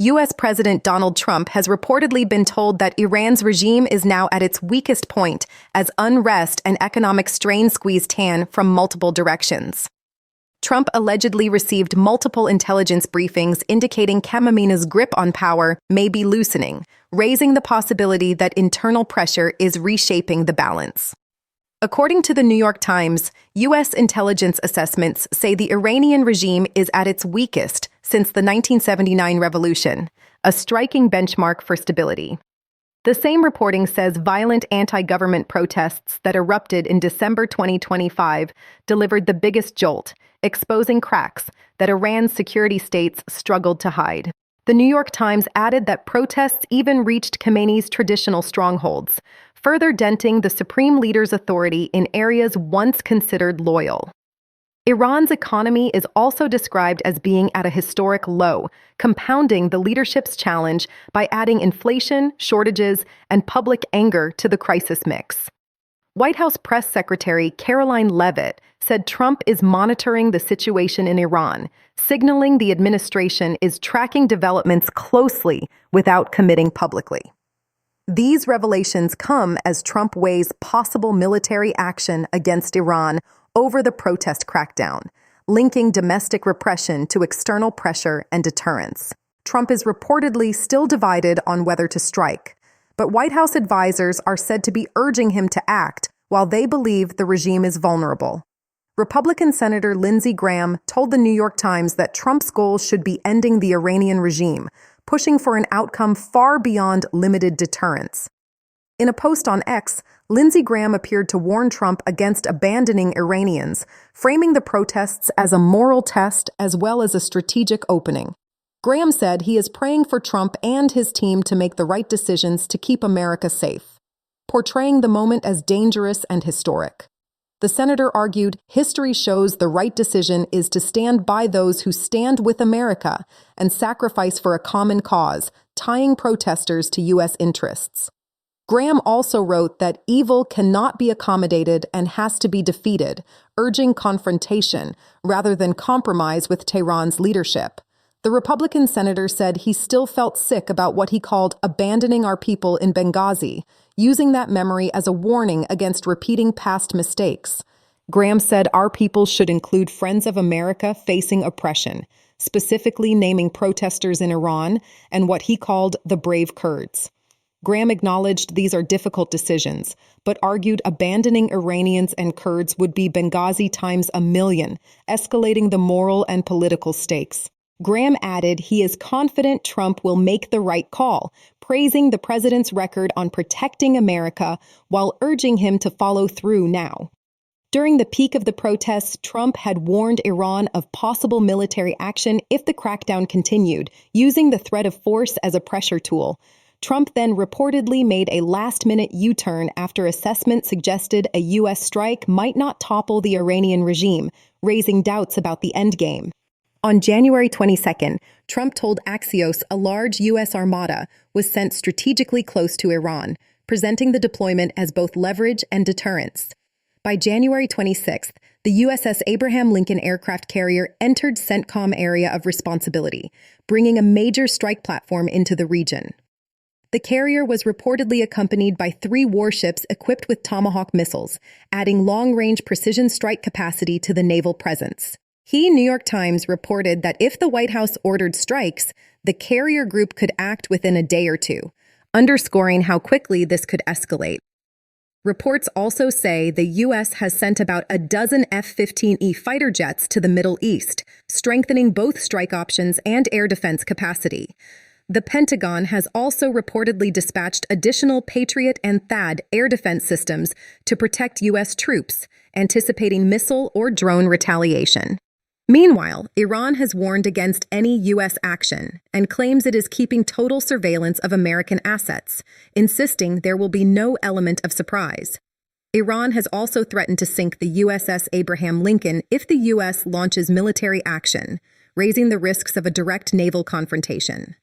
U.S. President Donald Trump has reportedly been told that Iran's regime is now at its weakest point as unrest and economic strain squeeze Tan from multiple directions. Trump allegedly received multiple intelligence briefings indicating Kmene's grip on power may be loosening, raising the possibility that internal pressure is reshaping the balance. According to the New York Times, U.S. intelligence assessments say the Iranian regime is at its weakest since the 1979 revolution, a striking benchmark for stability. The same reporting says violent anti-government protests that erupted in December 2025 delivered the biggest jolt, exposing cracks that Iran's security states struggled to hide. The New York Times added that protests even reached Khamenei's traditional strongholds, further denting the supreme leader's authority in areas once considered loyal. Iran's economy is also described as being at a historic low, compounding the leadership's challenge by adding inflation, shortages, and public anger to the crisis mix. White House Press Secretary Caroline Leavitt said Trump is monitoring the situation in Iran, signaling the administration is tracking developments closely without committing publicly. These revelations come as Trump weighs possible military action against Iran over the protest crackdown, linking domestic repression to external pressure and deterrence. Trump is reportedly still divided on whether to strike, but White House advisors are said to be urging him to act while they believe the regime is vulnerable. Republican Senator Lindsey Graham told the New York Times that Trump's goal should be ending the Iranian regime, pushing for an outcome far beyond limited deterrence. In a post on X, Lindsey Graham appeared to warn Trump against abandoning Iranians, framing the protests as a moral test as well as a strategic opening. Graham said he is praying for Trump and his team to make the right decisions to keep America safe, portraying the moment as dangerous and historic. The senator argued, history shows the right decision is to stand by those who stand with America and sacrifice for a common cause, tying protesters to U.S. interests. Graham also wrote that evil cannot be accommodated and has to be defeated, urging confrontation rather than compromise with Tehran's leadership. The Republican senator said he still felt sick about what he called abandoning our people in Benghazi, using that memory as a warning against repeating past mistakes. Graham said our people should include friends of America facing oppression, specifically naming protesters in Iran and what he called the brave Kurds. Graham acknowledged these are difficult decisions, but argued abandoning Iranians and Kurds would be Benghazi times 1,000,000, escalating the moral and political stakes. Graham added he is confident Trump will make the right call, praising the president's record on protecting America while urging him to follow through now. During the peak of the protests, Trump had warned Iran of possible military action if the crackdown continued, using the threat of force as a pressure tool. Trump then reportedly made a last-minute U-turn after assessment suggested a U.S. strike might not topple the Iranian regime, raising doubts about the endgame. On January 22nd, Trump told Axios a large U.S. armada was sent strategically close to Iran, presenting the deployment as both leverage and deterrence. By January 26th, the USS Abraham Lincoln aircraft carrier entered CENTCOM area of responsibility, bringing a major strike platform into the region. The carrier was reportedly accompanied by 3 warships equipped with Tomahawk missiles, adding long-range precision strike capacity to the naval presence. New York Times reported that if the White House ordered strikes, the carrier group could act within a day or two, underscoring how quickly this could escalate. Reports also say the U.S. has sent about a dozen F-15E fighter jets to the Middle East, strengthening both strike options and air defense capacity. The Pentagon has also reportedly dispatched additional Patriot and THAAD air defense systems to protect U.S. troops, anticipating missile or drone retaliation. Meanwhile, Iran has warned against any U.S. action and claims it is keeping total surveillance of American assets, insisting there will be no element of surprise. Iran has also threatened to sink the USS Abraham Lincoln if the U.S. launches military action, raising the risks of a direct naval confrontation.